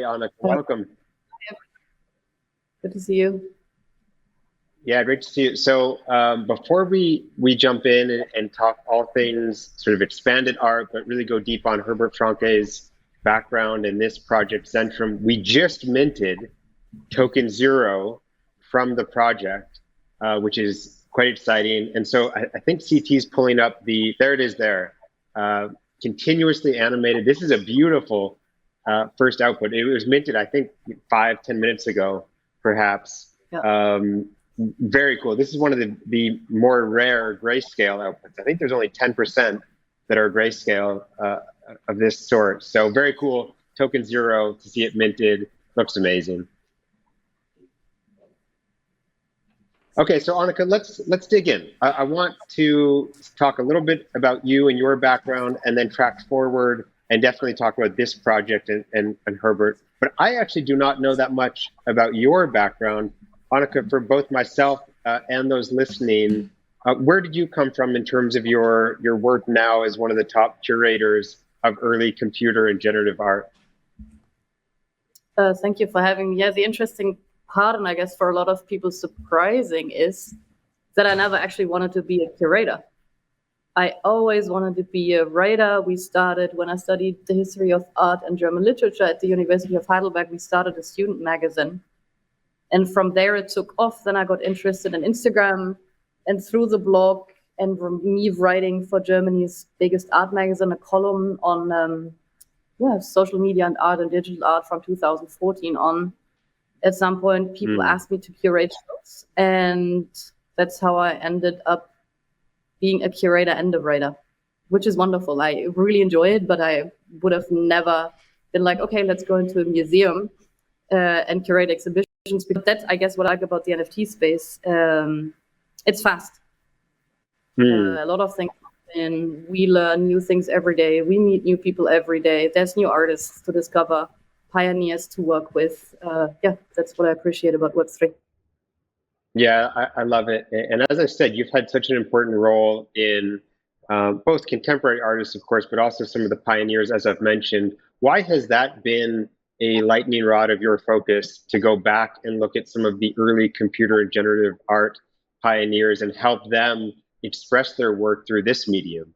Anika. Welcome. Good to see you. Yeah, great to see you. So before we jump in and talk all things sort of expanded art, but really go deep on Herbert Franke's background in this project, Centrum, we just minted token 0 from the project, which is quite exciting. And so I think CT is pulling up there it is there, continuously animated. This is a beautiful first output. It was minted, I think, 5-10 minutes ago, perhaps. Yeah. Very cool. This is one of the more rare grayscale outputs. I think there's only 10% that are grayscale of this sort. So very cool. Token 0, to see it minted, looks amazing. Okay, so Anika, let's dig in. I want to talk a little bit about you and your background, and then track forward and definitely talk about this project and Herbert. But I actually do not know that much about your background. Anika, for both myself and those listening, where did you come from in terms of your work now as one of the top curators of early computer and generative art? Thank you for having me. Yeah, the interesting part, and I guess for a lot of people surprising, is that I never actually wanted to be a curator. I always wanted to be a writer. We started, when I studied the history of art and German literature at the University of Heidelberg, we started a student magazine. And from there it took off. Then I got interested in Instagram, and through the blog and me writing for Germany's biggest art magazine, a column on social media and art and digital art from 2014 on. At some point, people asked me to curate shows, and that's how I ended up being a curator and a writer, which is wonderful. I really enjoy it, but I would have never been like, okay, let's go into a museum and curate exhibitions. But that's, I guess, what I like about the NFT space. It's fast. A lot of things happen. We learn new things every day. We meet new people every day. There's new artists to discover, pioneers to work with. That's what I appreciate about Web3. Yeah, I love it. And as I said, you've had such an important role in both contemporary artists, of course, but also some of the pioneers, as I've mentioned. Why has that been a lightning rod of your focus, to go back and look at some of the early computer and generative art pioneers and help them express their work through this medium?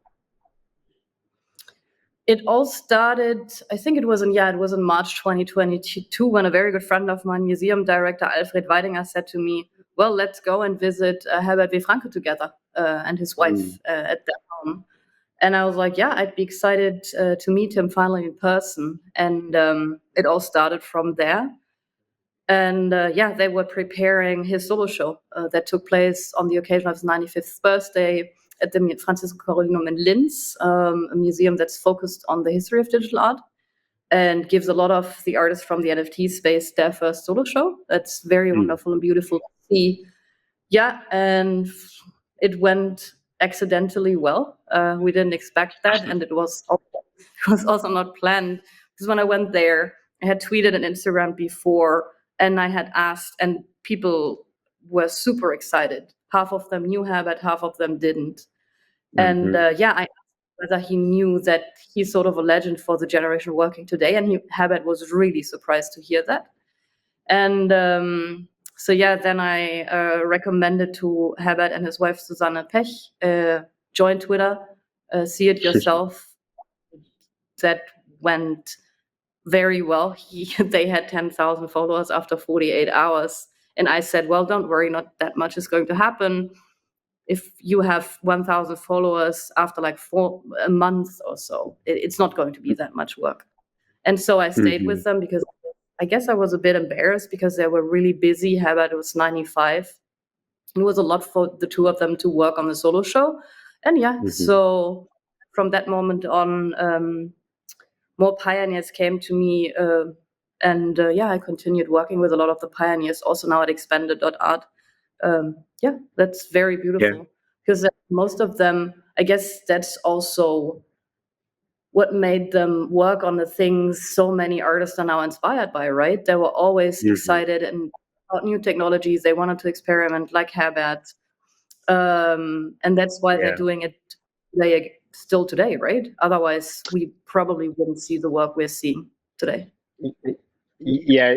It all started, I think it was in March 2022, when a very good friend of mine, museum director Alfred Weidinger, said to me, well, let's go and visit Herbert W. Franke together, and his wife at their home. And I was like, yeah, I'd be excited to meet him finally in person. And it all started from there. And they were preparing his solo show that took place on the occasion of his 95th birthday at the Francisco Carolinum in Linz, a museum that's focused on the history of digital art and gives a lot of the artists from the NFT space their first solo show. That's very wonderful and beautiful to see. Yeah, and it went accidentally well. We didn't expect that, and it was also not planned, because when I went there, I had tweeted on Instagram before, and I had asked, and people were super excited. Half of them knew Herbert, half of them didn't. And I asked whether he knew that he's sort of a legend for the generation working today, and Herbert was really surprised to hear that. And then I recommended to Herbert and his wife Susanne Pech, join Twitter, see it yourself. That went very well. They had 10,000 followers after 48 hours. And I said, well, don't worry, not that much is going to happen. If you have 1,000 followers after like a month or so, it's not going to be that much work. And so I stayed with them, because I guess I was a bit embarrassed, because they were really busy. Herbert was 95. It was a lot for the two of them to work on the solo show. And so from that moment on, more pioneers came to me, I continued working with a lot of the pioneers, also now at EXPANDED.ART. That's very beautiful, because most of them, I guess that's also what made them work on the things so many artists are now inspired by, right? They were always excited and about new technologies. They wanted to experiment, like Herbert. And that's why they're doing it still today, right? Otherwise, we probably wouldn't see the work we're seeing today. Yeah,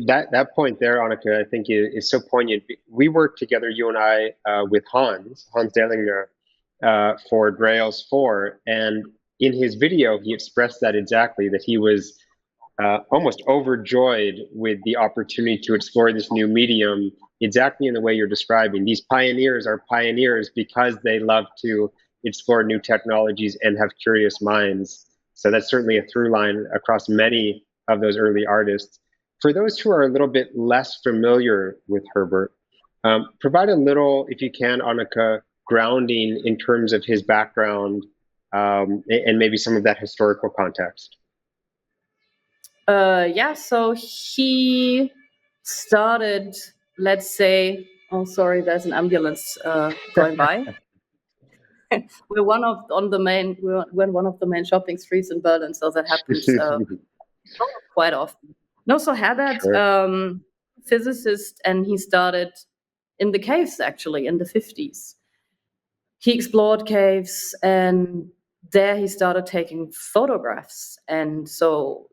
that point there, Anika, I think is so poignant. We worked together, you and I, with Hans Dellinger, for Grails 4, and in his video, he expressed that exactly, that he was almost overjoyed with the opportunity to explore this new medium, exactly in the way you're describing. These pioneers are pioneers because they love to explore new technologies and have curious minds. So that's certainly a through line across many of those early artists. For those who are a little bit less familiar with Herbert, provide a little, if you can, Anika, grounding in terms of his background, and maybe some of that historical context. Yeah, so he started, let's say, oh, sorry, there's an ambulance going by. We're one of the main shopping streets in Berlin, so that happens quite often. No, so Herbert, Sure. physicist, and he started in the caves actually in the 50s. He explored caves, and there he started taking photographs. And so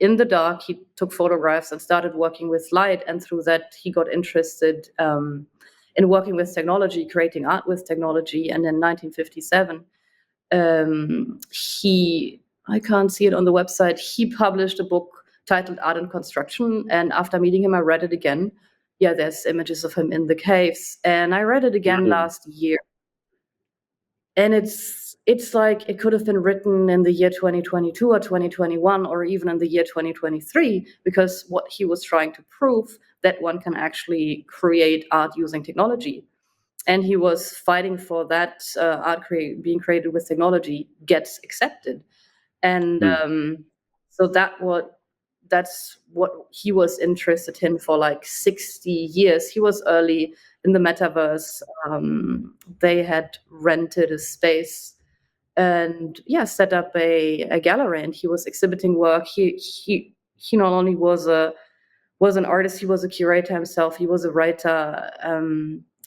in the dark, he took photographs and started working with light. And through that, he got interested in working with technology, creating art with technology. And in 1957, I can't see it on the website, he published a book titled Art and Construction. And after meeting him, I read it again. Yeah, there's images of him in the caves. And I read it again last year. And it's like it could have been written in the year 2022 or 2021 or even in the year 2023, because what he was trying to prove, that one can actually create art using technology. And he was fighting for that art being created with technology gets accepted. And so that's what he was interested in for like 60 years. He was early in the metaverse. They had rented a space and set up a gallery, and he was exhibiting work. He not only was an artist, he was a curator himself. He was a writer.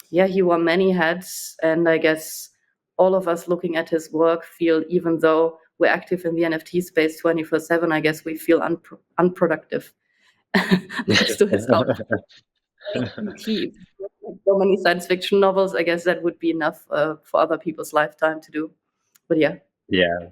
He wore many hats, and I guess all of us looking at his work feel, even though we're active in the NFT space 24/7, I guess we feel unproductive next to his output. He so many science fiction novels. I guess that would be enough for other people's lifetime to do. But yeah. Yeah.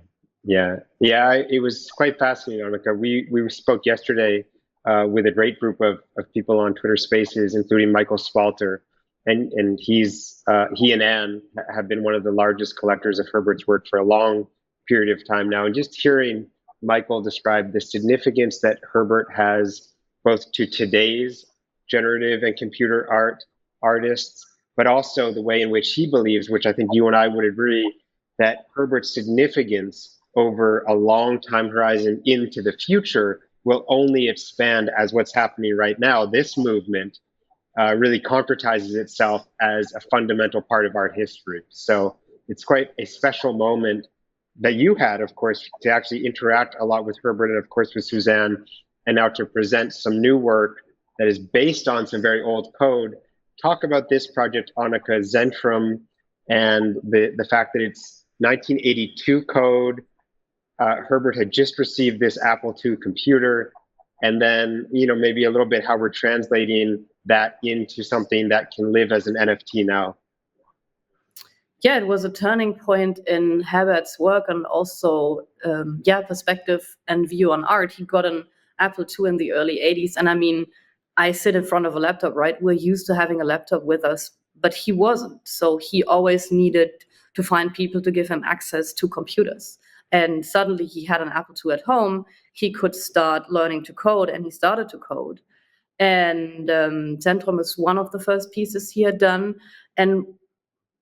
It was quite fascinating, Annika. We spoke yesterday with a great group of people on Twitter Spaces, including Michael Spalter, and he and Anne have been one of the largest collectors of Herbert's work for a long period of time now. And just hearing Michael describe the significance that Herbert has both to today's generative and computer art artists, but also the way in which he believes, which I think you and I would agree, that Herbert's significance over a long time horizon into the future will only expand as what's happening right now. This movement really concretizes itself as a fundamental part of art history. So it's quite a special moment that you had, of course, to actually interact a lot with Herbert and, of course, with Suzanne, and now to present some new work that is based on some very old code. Talk about this project, Anika, ZENTRUM, and the fact that it's 1982 code. Herbert had just received this Apple II computer, and then maybe a little bit how we're translating that into something that can live as an NFT now. Yeah, it was a turning point in Herbert's work, and also perspective and view on art. He got an Apple II in the early 80s, and I mean, I sit in front of a laptop, right? We're used to having a laptop with us, but he wasn't. So he always needed to find people to give him access to computers. And suddenly he had an Apple II at home. He could start learning to code, and he started to code. And Centrum is one of the first pieces he had done. And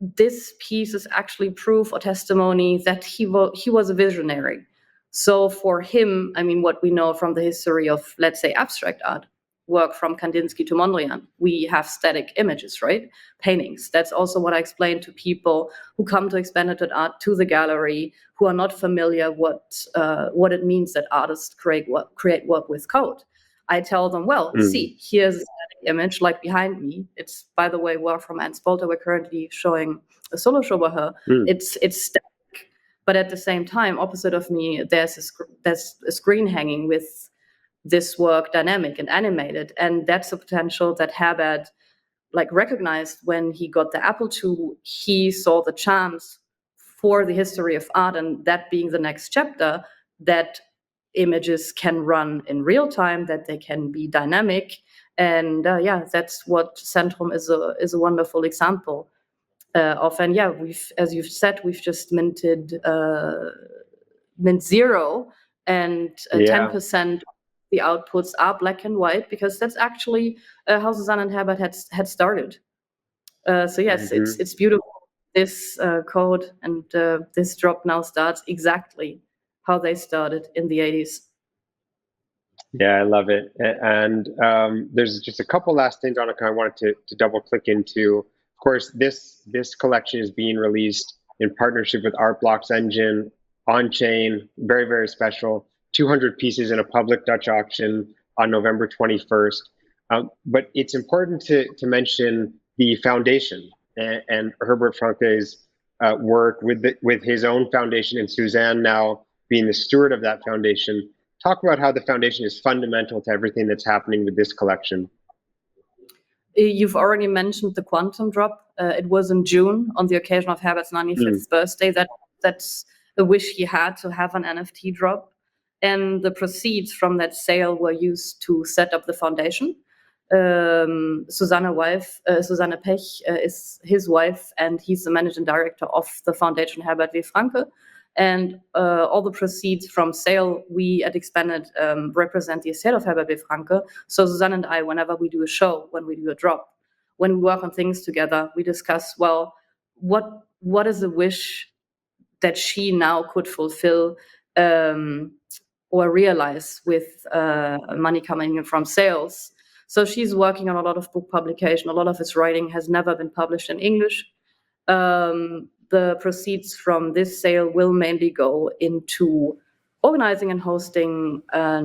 this piece is actually proof or testimony that he was a visionary. So for him, I mean, what we know from the history of, let's say, abstract art, work from Kandinsky to Mondrian, we have static images, right? Paintings. That's also what I explain to people who come to EXPANDED.ART, to the gallery, who are not familiar what it means that artists create work with code. I tell them, well, see, here's a static image like behind me. It's, by the way, work from Anne Spalter. We're currently showing a solo show by her. It's static, but at the same time, opposite of me, there's a screen hanging with this work dynamic and animated. And that's a potential that Herbert like recognized when he got the Apple II. He saw the chance for the history of art, and that being the next chapter, that images can run in real time, that they can be dynamic. And yeah, that's what Centrum is a wonderful example of. And yeah, as you've said, we've just minted mint 0, and 10% the outputs are black and white, because that's actually how Susanne and Herbert had started. So yes, it's beautiful. This code and this drop now starts exactly how they started in the 80s. Yeah, I love it. And there's just a couple last things, Anika, I wanted to double click into. Of course, this collection is being released in partnership with Art Blocks Engine, on-chain, very, very special. 200 pieces in a public Dutch auction on November 21st. But it's important to mention the foundation and Herbert Franke's work with his own foundation, and Suzanne now being the steward of that foundation. Talk about how the foundation is fundamental to everything that's happening with this collection. You've already mentioned the quantum drop. It was in June on the occasion of Herbert's 95th birthday. That's a wish he had, to have an NFT drop. And the proceeds from that sale were used to set up the foundation. Susanne Pech is his wife, and he's the managing director of the foundation Herbert W. Franke. And all the proceeds from sale, we at Expanded represent the estate of Herbert W. Franke. So Susanne and I, whenever we do a show, when we do a drop, when we work on things together, we discuss, well, what is a wish that she now could fulfill or realize with money coming in from sales. So she's working on a lot of book publication. A lot of his writing has never been published in English. The proceeds from this sale will mainly go into organizing and hosting a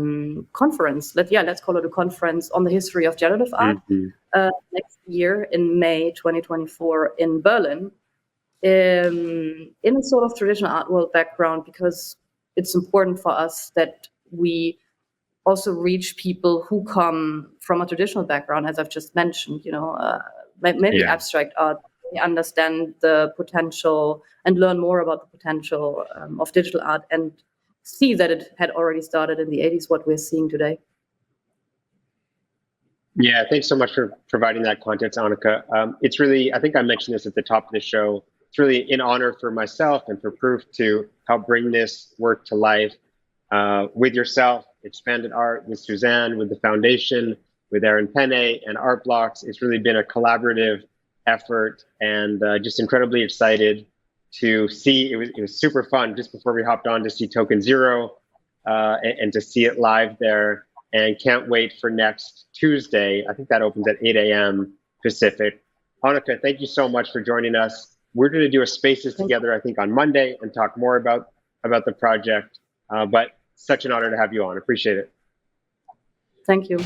conference. Let's call it a conference on the history of generative art next year in May 2024 in Berlin, in a sort of traditional art world background, because it's important for us that we also reach people who come from a traditional background, as I've just mentioned, maybe abstract art. They understand the potential and learn more about the potential of digital art, and see that it had already started in the 80s, what we're seeing today. Yeah, thanks so much for providing that context, Anika. It's really, I think I mentioned this at the top of the show, it's really an honor for myself and for Proof to help bring this work to life with yourself, EXPANDED.ART, with Suzanne, with the foundation, with Aaron Penne and Art Blocks. It's really been a collaborative effort, and just incredibly excited to see. It was super fun just before we hopped on to see Token Zero and to see it live there, and can't wait for next Tuesday. I think that opens at 8 a.m. Pacific. Anika, thank you so much for joining us. We're going to do a Spaces together, I think, on Monday and talk more about the project. But such an honor to have you on. Appreciate it. Thank you.